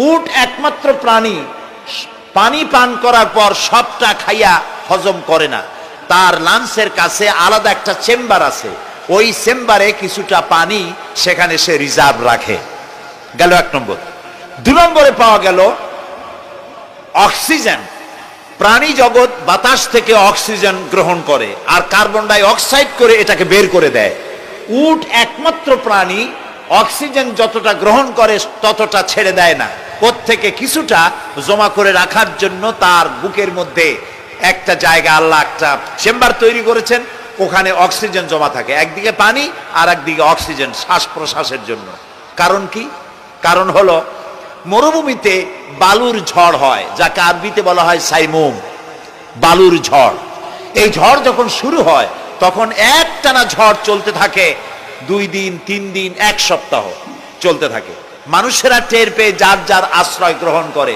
উট একমাত্র প্রাণী পানি পান করার পর সবটা খাইয়া হজম করে না, তার লাঞ্চের কাছে আলাদা একটা চেম্বার আছে, ওই চেম্বারে কিছুটা পানি সেখানে সে রিজার্ভ রাখে। গেল 1 নম্বর। 2 নম্বরে পাওয়া গেল অক্সিজেন। প্রাণী জগৎ বাতাস থেকে অক্সিজেন গ্রহণ করে আর কার্বন ডাই অক্সাইড করে এটাকে বের করে দেয়। উট একমাত্র প্রাণী অক্সিজেন যতটা গ্রহণ করে ততটা ছেড়ে দেয় না, প্রত্যেকে কিছুটা জমা করে রাখার জন্য তার বুকের মধ্যে একটা জায়গা আল্লাহ একটা চেম্বার তৈরি করেছেন, ওখানে অক্সিজেন জমা থাকে, একদিকে পানি আর একদিকে অক্সিজেন শ্বাস প্রশ্বাসের জন্য। কারণ কি? কারণ হলো মরুভূমিতে বালুর ঝড় হয়, যাকে আরবিতে বলা হয় সাইমুম, বালুর ঝড়। এই ঝড় যখন শুরু হয় তখন একটানা ঝড় চলতে থাকে 2 দিন 3 দিন 1 সপ্তাহ চলতে থাকে। মানুষেরা টের পেয়ে যার যার আশ্রয় গ্রহণ করে।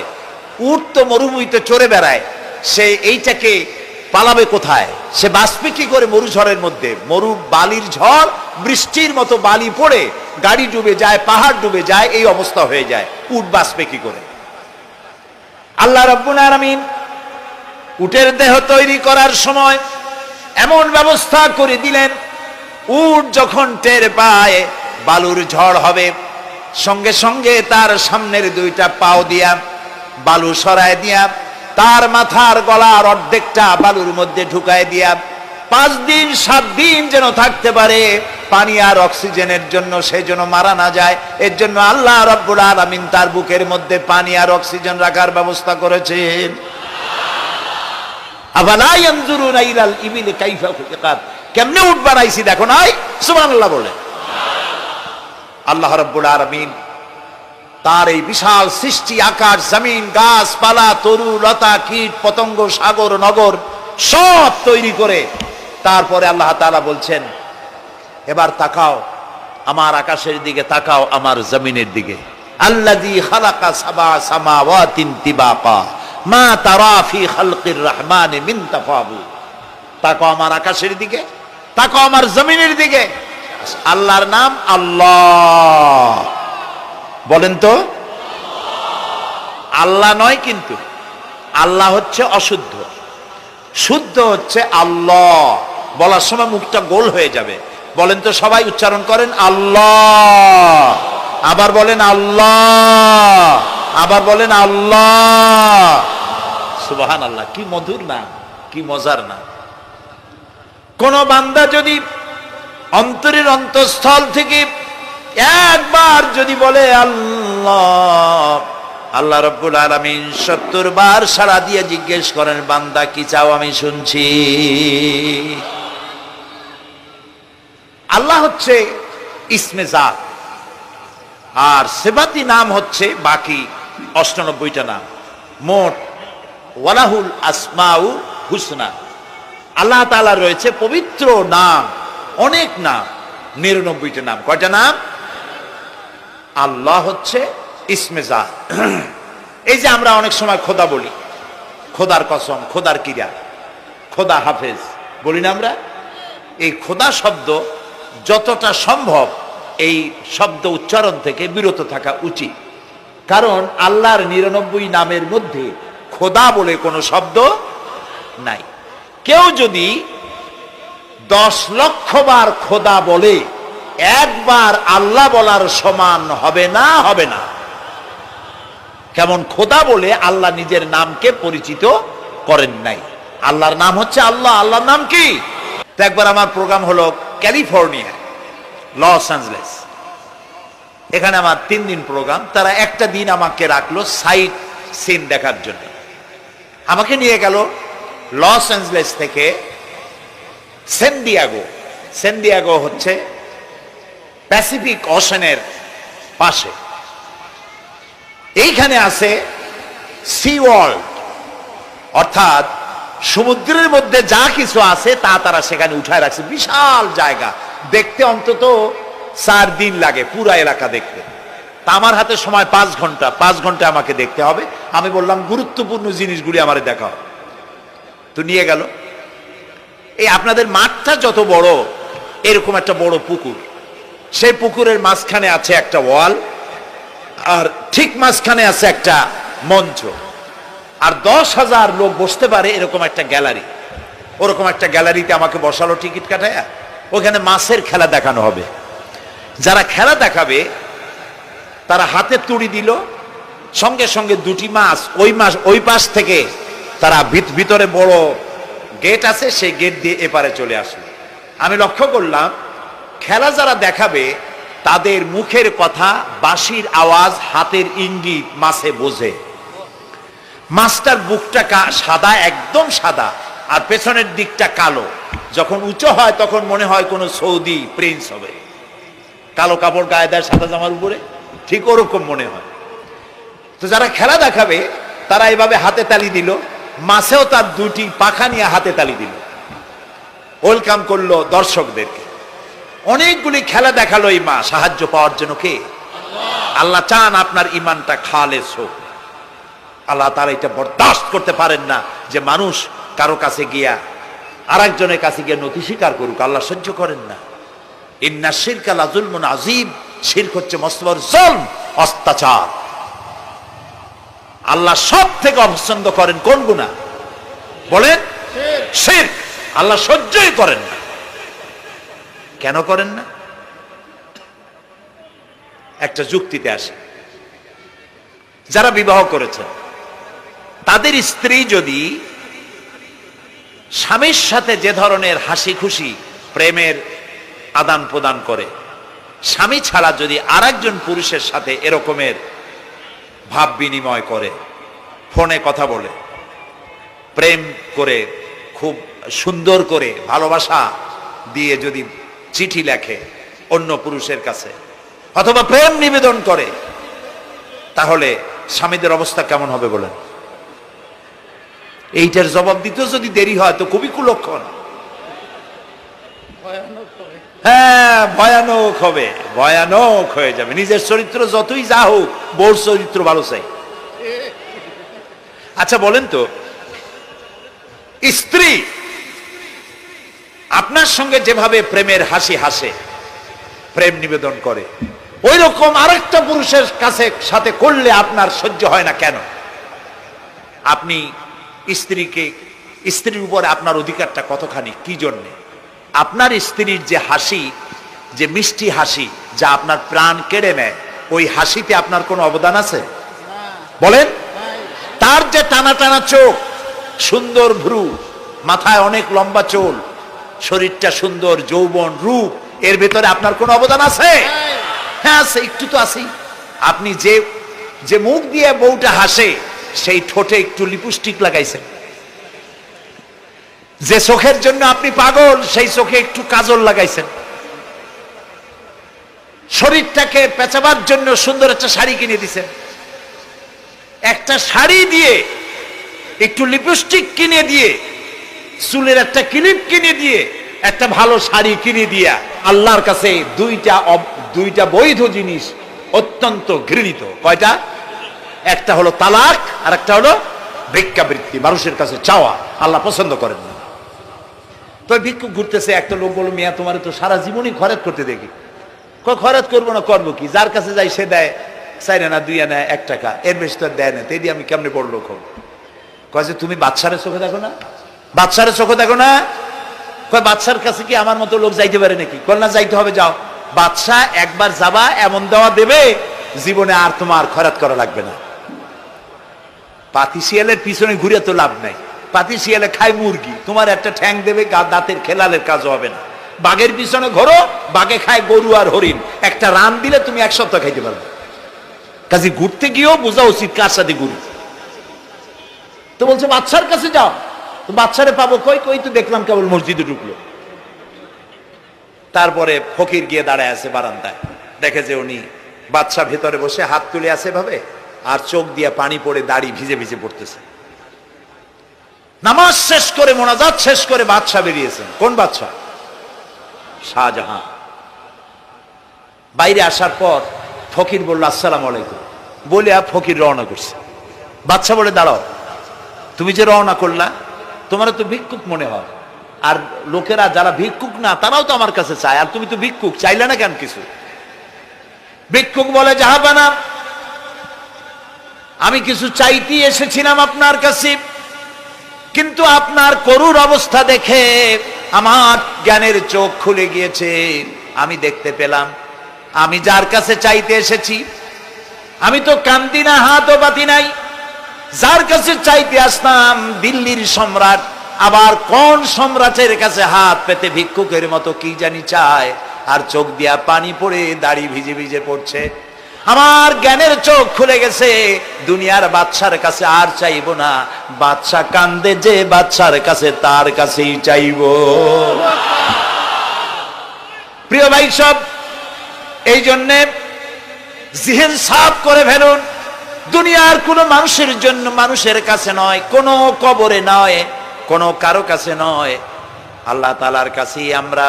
উট তো মরুভূমিতে চড়ে বেড়ায়, সে এইটাকে পালাবে কোথায়? সে বাঁচবে কি করে মরুঝড়ের মধ্যে? বালির ঝড়, বৃষ্টির মতো বালি পড়ে গাড়ি ডুবে যায়, পাহাড় ডুবে যায়, এই অবস্থা হয়ে যায়। উট বাঁচবে কি করে? আল্লাহ রাব্বুল আলামিন উটের দেহ তৈরি করার সময় এমন ব্যবস্থা করে দিলেন, উট যখন টের পায় বালুর ঝড় হবে, সঙ্গে সঙ্গে তার সামনের 2টা পাও দিয়া বালু সরায় দিয়া তার মাথার গলার অর্ধেকটা বালুর মধ্যে ঢুকায় দিয়া 5 দিন 7 দিন যেন থাকতে পারে, পানি আর অক্সিজেনের জন্য, সে যেন মারা না যায়। এর জন্য আল্লাহ রাব্বুল আলামিন তার বুকের মধ্যে পানি আর অক্সিজেন রাখার ব্যবস্থা করেছেন। আফালা ইয়ানজুরুনা ইলাল ইবিলি কাইফা খুলিকাত, কেমনে উট বানাইছি দেখো নাই? সুবহানাল্লাহ বলে। আল্লাহ রাব্বুল আলামিন তার এই বিশাল সৃষ্টি, আকাশ জমিন, গাছপালা, তরু লতা, কীট পতঙ্গ, সাগর নগর সব তৈরি করে তারপরে আল্লাহ তাআলা বলছেন, এবার তাকাও আমার আকাশের দিকে, তাকাও আমার জমিনের দিকে। আল্লাযী খালাকা সাবা সামাওয়াতিন তিবাকা মা তারা ফি খালকির রহমানি মিন তাফাউত। তাকাও আমার আকাশের দিকে, তাকাও আমার জমিনের দিকে। আল্লাহর নাম আল্লাহ, বলেন তো। আল্লাহ নয় কিন্তু, আল্লাহ হচ্ছে অশুদ্ধ, শুদ্ধ হচ্ছে আল্লাহ। বলার সময় মুখটা গোল হয়ে যাবে। বলেন তো, সবাই উচ্চারণ করেন আল্লাহ, আবার বলেন আল্লাহ, আবার বলেন আল্লাহ। সুবহানাল্লাহ, কি মধুর নাম, কি মজার নাম। কোন বান্দা যদি অন্তরের অন্তঃস্থল থেকে একবার যদি বলে আল্লাহ, আল্লাহ রাব্বুল আলামিন 70 বার সাড়া দিয়ে জিজ্ঞেস করেন, বান্দা কি চাও আমি শুনছি। আল্লাহ হচ্ছে ইসমে জাত, আর সিফাতি নাম হচ্ছে বাকি 98টা নাম। মোট ওয়ালাহুল আসমাউ হুসনা, আল্লাহ তাআলা রয়েছে পবিত্র নাম, অনেক নাম, 99টা নাম। কয়টা নাম? আল্লাহ হচ্ছে ইসমে জাত। এই যে আমরা অনেক সময় খোদা বলি, খোদার কসম, খোদার কিরা, খোদা হাফেজ বলি না আমরা? এই খোদা শব্দ যতটা সম্ভব এই শব্দ উচ্চারণ থেকে বিরত থাকা উচিত, কারণ আল্লাহর 99 নামের মধ্যে খোদা বলে কোনো শব্দ নাই। কেউ যদি 10 লক্ষ বার খোদা বলে, একবার আল্লাহ বলার সমান হবে না, হবে না। কেমন খোদা বলে আল্লাহ নিজের নামকে পরিচিত করেন নাই। আল্লাহর নাম হচ্ছে আল্লাহ। আল্লাহর নাম কি? তো একবার আমার প্রোগ্রাম হলো ক্যালিফোর্নিয়া, লস অ্যাঞ্জেলেস। এখানে আমার 3 দিন প্রোগ্রাম। তারা একটা দিন আমাকে রাখলো সাইট সিন দেখার জন্য। আমাকে নিয়ে গেল লস অ্যাঞ্জেলেস থেকে সান দিয়েগো। সান দিয়েগো হচ্ছে প্যাসিফিক ওশানের পাশে। এইখানে আছে সি ওয়ার্ল্ড, অর্থাৎ সমুদ্রের মধ্যে যা কিছু আছে তা তারা সেখানে উঠায় রাখছে। বিশাল জায়গা, দেখতে অন্তত 4 দিন লাগে পুরো এলাকা দেখতে। তা আমার হাতে সময় 5 ঘন্টা, 5 ঘন্টা আমাকে দেখতে হবে। আমি বললাম গুরুত্বপূর্ণ জিনিসগুলি আমার দেখা হবে। তো নিয়ে গেল। এই আপনাদের মাঠটা যত বড়, এরকম একটা বড় পুকুর, সেই পুকুরের মাঝখানে আছে একটা ওয়াল, আর ঠিক মাঝখানে আছে একটা মঞ্চ, আর 10,000 লোক বসতে পারে এরকম একটা গ্যালারি। ওরকম একটা গ্যালারিতে আমাকে বসালো টিকিট কাটায়া, ওখানে মাছের খেলা দেখানো হবে। যারা খেলা দেখাবে তারা হাতে তুড়ি দিল, সঙ্গে সঙ্গে দুটি মাছ ওই পাশ থেকে তারা ভিতরে বড় গেট আছে, সেই গেট দিয়ে এপারে চলে আসলো। আমি লক্ষ্য করলাম খেলা যারা দেখাবে তাদের মুখের কথা, বাঁশির আওয়াজ, হাতের ইঙ্গিত মাছে বোঝে। মাছটার বুকটা সাদা, একদম সাদা, আর পেছনের দিকটা কালো। যখন উঁচু হয় তখন মনে হয় কোনো সৌদি প্রিন্স হবে, কালো কাপড় গায়ে দেয় সাদা জামার উপরে, ঠিক ওরকম মনে হয়। তো যারা খেলা দেখাবে তারা এভাবে হাতে তালি দিল, মাছেও তার দুটি পাখা নিয়ে হাতে তালি দিল, ওয়েলকাম করলো দর্শকদেরকে। অনেকগুলি খেলা দেখালো এই মা, সাহায্য পাওয়ার জন্য কে? আল্লাহ চান আপনার ইমানটা খালেস হোক। আল্লাহ তাআলা এটা বরদাস্ত করতে পারেন না যে মানুষ কারো কাছে গিয়া আরেকজনের কাছে গিয়ে নথি স্বীকার করুক, আল্লাহ সহ্য করেন না। ইন্না শিরকা লাযুলমুন আযীম, শিরক হচ্ছে মস্ত বড় জুলম, অত্যাচার। আল্লাহ সব থেকে অপছন্দ করেন কোন গুনাহ বলেন? শিরক। আল্লাহ সহ্যই করেন না। কেন করেন না? একটা যুক্তিতে আসে। যারা বিবাহ করেছেন তাদের স্ত্রী যদি স্বামীর সাথে যে ধরনের হাসি খুশি প্রেমের আদান প্রদান করে, স্বামী ছাড়া যদি আরেকজন পুরুষের সাথে এরকমের ভাব বিনিময় করে, ফোনে কথা বলে, প্রেম করে, খুব সুন্দর করে ভালোবাসা দিয়ে যদি চিঠি লেখে অন্য পুরুষের কাছে, অথবা প্রেম নিবেদন করে, তাহলে স্বামীদের অবস্থা কেমন হবে বলেন? এইটার জবাব দিতেও যদি দেরি হয় তো খুবই কুলক্ষণ। হ্যাঁ, ভয়ানক হবে, ভয়ানক হয়ে যাবে। নিজের চরিত্র যতই যা হোক, বউর চরিত্র ভালো চাই। আচ্ছা বলেন তো, স্ত্রী আপনার সঙ্গে যেভাবে প্রেমের হাসি হাসে, প্রেম নিবেদন করে, ওই রকম আরেকটা পুরুষের কাছে সাথে করলে আপনার সহ্য হয় না কেন? আপনি স্ত্রীর উপর আপনার অধিকারটা কতখানি, কি জন্যে? আপনার স্ত্রীর যে হাসি, যে মিষ্টি হাসি, যা আপনার প্রাণ কেড়ে নেয়, ওই হাসিতে আপনার কোনো অবদান আছে বলেন? তার যে টানা টানা চোখ, সুন্দর ভ্রু, মাথায় অনেক লম্বা চুল, শরীরটা সুন্দর, যৌবন, রূপ, এর ভেতরে আপনার কোনো অবদান আছে? হ্যাঁ আছে, একটু তো আছেই। আপনি যে মুখ দিয়ে বউটা হাসে, সেই ঠোঁটে একটু লিপস্টিক লাগাইছেন। যে চোখের জন্য আপনি পাগল, সেই চোখে একটু কাজল লাগাইছেন। শরীরটাকে পেঁচাবার জন্য সুন্দর একটা শাড়ি কিনে দিছেন। একটা শাড়ি দিয়ে, একটু লিপস্টিক কিনে দিয়ে, চুলের একটা ক্লিপ কিনে দিয়ে, একটা ভালো শাড়ি কিনে দিয়া আল্লাহর কাছে দুইটা বৈধ জিনিস অত্যন্ত ঘৃণিত। কয়টা? একটা হলো তালাক, আর একটা হলো ভিক্ষাবৃত্তি, মানুষের কাছে চাওয়া। আল্লাহ পছন্দ করেন না। তো ভিক্ষুক ঘুরতেছে, একটা লোক বলল, মিয়া তোমার তো সারা জীবনই খরচ করতে দেখি। খরচ করবো না, করবো কি? যার কাছে যাই সে দেয় 4 আনা 2 আনা 1 টাকা, এর বেশি তো দেয় না। তেই দিয়ে আমি কেমনে বড় লোক হব? কয় যে তুমি বাদশারে চোখে দেখো না, বাদশারে চোখে দেখো না। কয় বাদশার কাছে কি আমার মতো লোক যাইতে পারে নাকি? কল না, যাইতে হবে, যাও। বাদশা একবার যাবা, এমন দেওয়া দেবে জীবনে আর তোমার খরচ করা লাগবে না। পাতি শিয়ালের পিছনে ঘুরে তো লাভ নাই। পাতি শিয়ালে খায় মুরগি, তোমার একটা ঠ্যাং দেবে, দাঁতের খেলালের কাজ হবে না। বাঘের পিছনে ঘোরো, বাঘে খায় গরু আর হরিণ, একটা রান দিলে তুমি 1 সপ্তাহ খাইতে পারবে। কাজে ঘুরতে গিয়েও বোঝা উচিত কার সাথে ঘুরি। তো বলছে বাদশার কাছে যাও। তো বাদশারে পাবো কই? কই তো দেখলাম কেবল মসজিদে ঢুকলো। তারপরে ফকির গিয়ে দাঁড়ায় আছে বারান্দায়, দেখে যে উনি বাদশা ভেতরে বসে হাত তুলে আছে ভাবে, আর চোখ দিয়ে পানি পড়ে দাড়ি ভিজে ভিজে পড়তেছে। নামাজ শেষ করে, মোনাজাত শেষ করে বাদশা বেরিয়েছেন। কোন বাদশা? শাহজাহান। বাইরে আসার পর ফকির বলল, আসসালামু আলাইকুম বলে ফকির রওনা করছে। বাদশা বলে, দাঁড়াও, তুমি যে রওনা করলা, তোমার তো ভিক্ষুক মনে হয়, আর লোকেরা যারা ভিক্ষুক না তারাও তো আমার কাছে চায়, আর তুমি তো ভিক্ষুক, চাইলে না কেন কিছু? ভিক্ষুক বলে, জাহাপানা আমি কিছু চাইতে এসেছিলাম আপনার কাছে, কিন্তু আপনার করুণ অবস্থা দেখে আমার জ্ঞানের চোখ খুলে গিয়েছে। আমি দেখতে পেলাম আমি যার কাছে চাইতে এসেছি, আমি তো কান্দি না, হাতও পাতি নাই। যার কাছে চাইতে আসলাম দিল্লির সম্রাট, আবার কোন সম্রাটের কাছে হাত পেতে ভিক্ষুকের মতো কি জানি চায়, আর চোখ দিয়া পানি পড়ে দাড়ি ভিজে ভিজে পড়ছে। আমার জ্ঞানের চোখ খুলে গেছে, দুনিয়ার বাদশার কাছে আর চাইবো না। বাদশা কান্দে যে বাদশার কাছে, তার কাছেই চাইবো। প্রিয় ভাই সব, এই জন্যে জিহেন সাফ করে ফেলুন। দুনিয়ার কোন মানুষের জন্য, মানুষের কাছে নয়, কোন কবরে নয়, কোন কারো কাছে নয়, আল্লাহ তাআলার কাছেই আমরা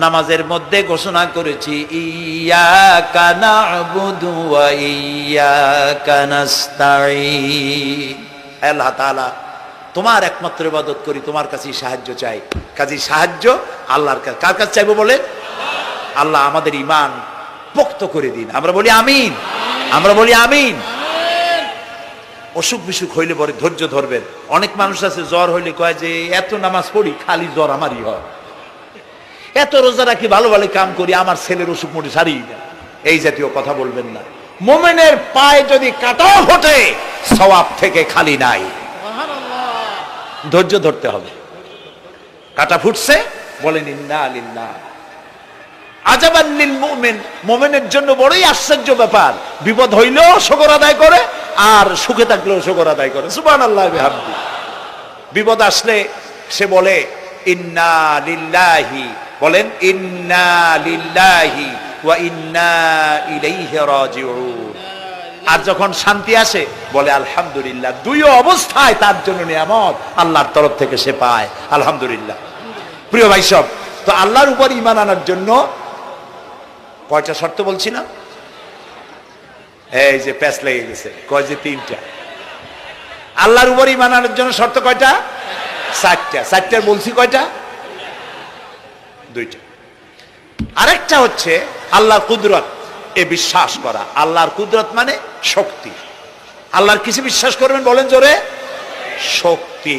নামাজের মধ্যে ঘোষণা করেছি, ইয়াকা না'বুদু ওয়া ইয়াকা নাস্তাঈন। আল্লাহ তাআলা, তোমার একমাত্র ইবাদত করি, তোমার কাছেই সাহায্য চাই। কাজেই সাহায্য আল্লাহর কাছে। কার কাছে চাইবো বলে? আল্লাহ আমাদের ঈমান পোক্ত করে দিন। আমরা বলি আমিন, আমরা বলি আমিন। অসুখ বিসুখ হইলে পরে ধৈর্য ধরবেন। অনেক মানুষ আছে জ্বর হইলে কয় যে এত নামাজ পড়ি খালি জ্বর আমারই হয়, এত রোজা রাখি, ভালো ভালো কাম করি, আমার ছেলের অসুখ মোটে সারি না। এই জাতীয় কথা বলবেন না। মুমিনের পায়ে যদি কাঁটাও ফোটে, সওয়াব থেকে খালি নাই। ধৈর্য ধরতে হবে। কাঁটা ফুটছে, বলেন ইন্না লিল্লাহ। আজাবান লিল মুমিন, মুমিনের জন্য বড়ই আশ্চর্য ব্যাপার, বিপদ হইলেও শুকর আদায় করে, আর সুখে থাকলেও শুকর আদায় করে। সুবহানাল্লাহ বিহামদি। বিপদ আসলে সে বলে ইন্না লিল্লাহি, বলেন ইন্না লিল্লাহি ওয়া ইন্না ইলাইহি রাজিউন। আর যখন শান্তি আসে বলে আলহামদুলিল্লাহ। দুই অবস্থায় তার জন্য নিয়ামত আল্লাহর তরফ থেকে সে পায়, আলহামদুলিল্লাহ। প্রিয় ভাই সব, তো আল্লাহর উপর ঈমান আনার জন্য কয়টা শর্ত বলছি না? এই যে প্যাচ লেগে গেছে, কয় যে তিনটা। আল্লাহর উপর ঈমান আনার জন্য শর্ত কয়টা? চারটা। চারটার বলছি কয়টা? দুইটা। আরেকটা হচ্ছে আল্লাহর কুদরত এ বিশ্বাস করা। আল্লাহর কুদরত মানে শক্তি। আল্লাহর কিছু বিশ্বাস করবেন, বলেন জোরে? শক্তি।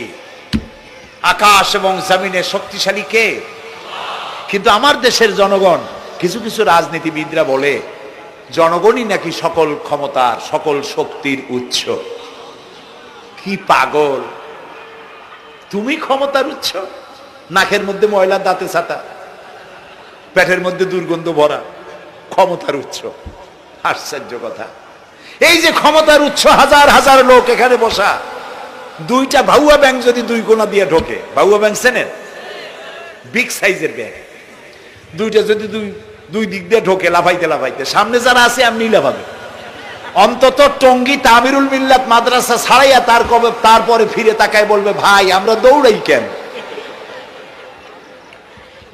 আকাশ এবং জমিনে শক্তিশালী কে? কিন্তু আমার দেশের জনগণ, কিছু কিছু রাজনীতিবিদরা বলে জনগণই নাকি সকল ক্ষমতার, সকল শক্তির উৎস। কি পাগল! তুমি ক্ষমতার উৎস? নাকের মধ্যে ময়লা, দাঁতে ছাতা, পেটের মধ্যে দুর্গন্ধ ভরা, ক্ষমতার উৎস? আশ্চর্য কথা। এই যে ক্ষমতার উৎস, হাজার হাজার লোক এখানে বসা, দুইটা ভাউয়া ব্যাংক যদি দুই কোণা দিয়ে ঢোকে, ভাউয়া ব্যাংক চেনেন? বিগ সাইজের ব্যাংক, দুইটা যদি দুই দিক দিয়ে ঢোকে লাফাইতে লাফাইতে, সামনে যারা আছে এমনি লাফাবে। অন্তত টঙ্গী তামিরুল মিল্লাত মাদ্রাসা ছাড়াইয়া তারপরে ফিরে তাকায় বলবে, ভাই আমরা দৌড়াই কেন?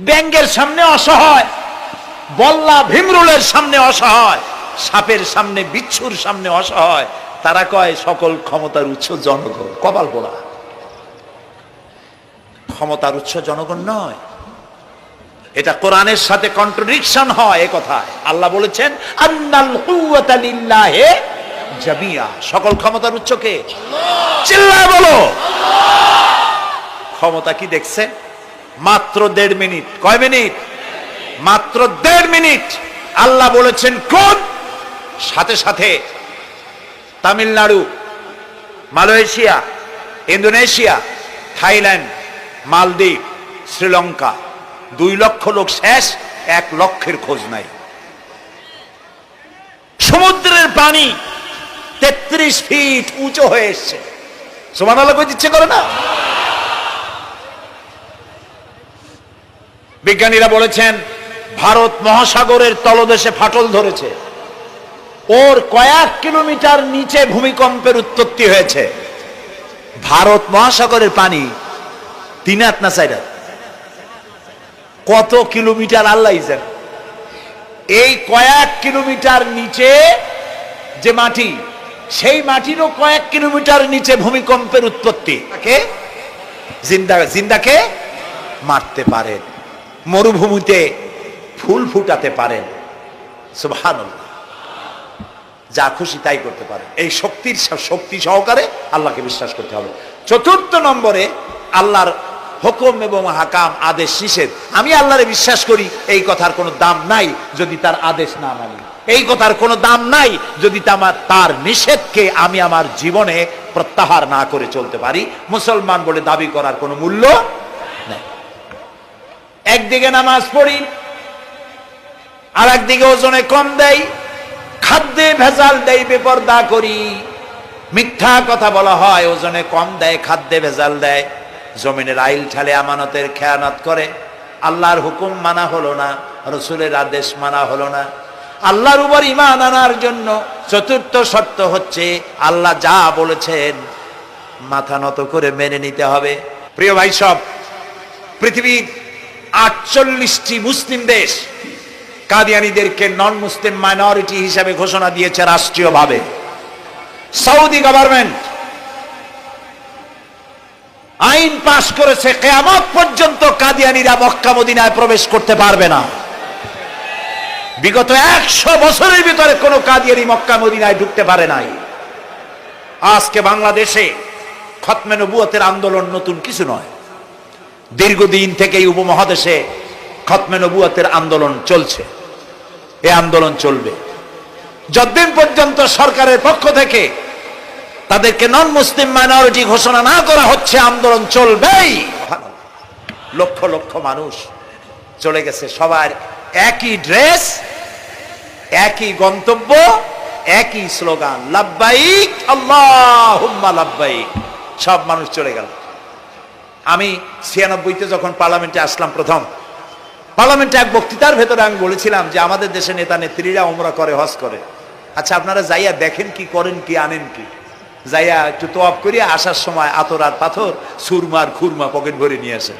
ব্যাংকের সামনে অসহায়, বল্লা ভীমরুলের সামনে অসহায়, সাপের সামনে, বিচ্ছুর সামনে অসহায়, তারা কয় সকল ক্ষমতার উৎস জনগণ। কপাল পোড়া। ক্ষমতার উৎস জনগণ নয়, এটা কোরআনের সাথে কন্ট্রাডিকশন হয়। এ কথায় আল্লাহ বলেছেন আন্নাল কুওয়াতা লিল্লাহি জামিয়া। সকল ক্ষমতার উৎস কে? চিল্লায় বলো ক্ষমতা কি দেখছেন? মাত্র 1.5 মিনিট। কয় মিনিট? মাত্র 1.5 মিনিট। আল্লাহ বলেছেন কোন? সাথে সাথে তামিলনাড়ু, মালয়েশিয়া, ইন্দোনেশিয়া, থাইল্যান্ড, মালদ্বীপ, শ্রীলঙ্কা, 2 লক্ষ লোক শেষ, 1 লক্ষের খোঁজ নাই। সমুদ্রের পানি 33 ফিট উঁচু হয়ে এসছে। সুবহানাল্লাহ কই দিচ্ছে করে না? বিজ্ঞানীরা বলেছেন ভারত মহাসাগরের তলদেশে ফাটল ধরেছে, ওর কয়েক কিলোমিটার নিচে ভূমিকম্পের উৎপত্তি হয়েছে। ভারত মহাসাগরের পানি 3 হাত না 4 হাত, কত কিলোমিটার আল্লাহ জানে। এই কয়েক কিলোমিটার নিচে যে মাটি, সেই মাটিরও কয়েক কিলোমিটার নিচে ভূমিকম্পের উৎপত্তি। জিন্দাকে মারতে পারেন, মরুভূমিতে ফুল ফুটাতে পারেন। সুবহানাল্লাহ। যা খুশি তাই করতে পারে। এই শক্তি সহকারে আল্লাহকে বিশ্বাস করতে হবে। চতুর্থ নম্বরে আল্লাহর হুকুম এবং হাকাম, আদেশ নিষেধ। আমি আল্লাহরে বিশ্বাস করি, এই কথার কোনো দাম নাই যদি তার আদেশ না মানি। এই কথার কোনো দাম নাই যদি তার নিষেধকে আমি আমার জীবনে প্রত্যাহার না করে চলতে পারি। মুসলমান বলে দাবি করার কোনো মূল্য নেই। একদিকে নামাজ পড়ি, আর একদিকে ওজনে কম দেয়, খাদ্যে ভেজাল দেয়, বেপরদা করি, মিথ্যা কথা বলা হয়, ওজনে কম দেয়, খাদ্যে ভেজাল দেয়, জমিনের আইল ঠালে আমানতের খেয়ানত করে, আল্লাহর হুকুম মানা হলো না, রসুলের আদেশ মানা হলো না। আল্লাহর উপর ঈমান আনার জন্য চতুর্থ শর্ত হচ্ছে আল্লাহ যা বলেছেন মাথা নত করে মেনে নিতে হবে। প্রিয় ভাই সব, পৃথিবীর 48টি মুসলিম দেশ কাদিয়ানীদেরকে নন মুসলিম মাইনরিটি হিসেবে ঘোষণা দিয়েছে রাষ্ট্রীয়ভাবে। সৌদি গভর্নমেন্ট আইন পাশ করেছে, কিয়ামত পর্যন্ত কাদিয়ানীরা মক্কা মদিনায় প্রবেশ করতে পারবে না। বিগত 100 বছরের ভিতরে কোনো কাদিয়ানী মক্কা মদিনায় ঢুকতে পারে নাই। আজকে বাংলাদেশে খতমে নবুয়তের আন্দোলন নতুন কিছু নয়। দীর্ঘদিন থেকে এই উপমহাদেশে খতমে নবুয়তের আন্দোলন চলছে। এই আন্দোলন চলবে যতদিন পর্যন্ত সরকারের পক্ষ থেকে তাদেরকে নন মুসলিম মাইনরিটি ঘোষণা না করা হচ্ছে, আন্দোলন চলবেই। লক্ষ লক্ষ মানুষ চলে গেছে, সবার একই ড্রেস, একই গন্তব্য, একই স্লোগান, লাব্বাইক আল্লাহুম্মা লাব্বাইক। সব মানুষ চলে গেল। আমি 96-তে যখন পার্লামেন্টে আসলাম, প্রথম পার্লামেন্টে এক বক্তৃতার ভেতরে আমি বলেছিলাম যে আমাদের দেশে নেতা নেত্রীরা উমরা করে, হজ করে। আচ্ছা, আপনারা যাইয়া দেখেন কি, করেন কি, আনেন কি? যাইয়া একটু তোয়াব করিয়া আসার সময় আতর আর পাথর, সুরমার খুরমা পকেট ভরে নিয়ে আসেন,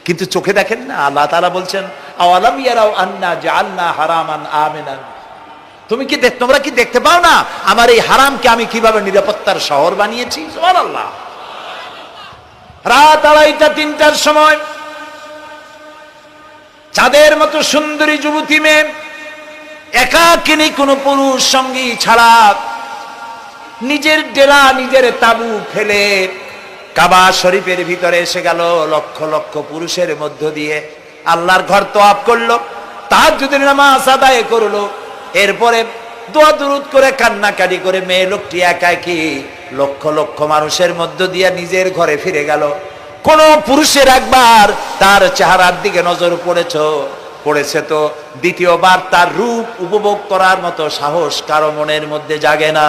কিন্তু চোখে দেখেন না। আল্লাহ তাআলা বলছেন, আওয়ালাম ইয়ারাউ আন্না জাআলনা হারামান আমিনান। তোমরা কি দেখতে পাও না আমার এই হারামকে আমি কিভাবে নিরাপত্তার শহর বানিয়েছি? সুবহানাল্লাহ। রাত 2:30-3টার সময় চাঁদের মতো সুন্দরী যুবতী মেয়ে একাকিনী, কোনো পুরুষ সঙ্গী ছাড়া, নিজের ডেরা, নিজের তাবু ফেলে কাবা শরীফের ভিতরে এসে গেল। লক্ষ লক্ষ পুরুষের মধ্য দিয়ে আল্লাহর ঘর তওয়াফ করলো, তাহাজ্জুদের নামাজ আদায় করলো, এরপরে দোয়া দুরুদ করে কান্নাকাটি করে মেয়ে লোকটি একাকী লক্ষ লক্ষ মানুষের মধ্য দিয়ে নিজের ঘরে ফিরে গেল। কোন পুরুষের একবার তার চেহারার দিকে নজর পড়েছে তো দ্বিতীয়বার তার রূপ উপভোগ করার মতো সাহস কারো মনের মধ্যে জাগে না।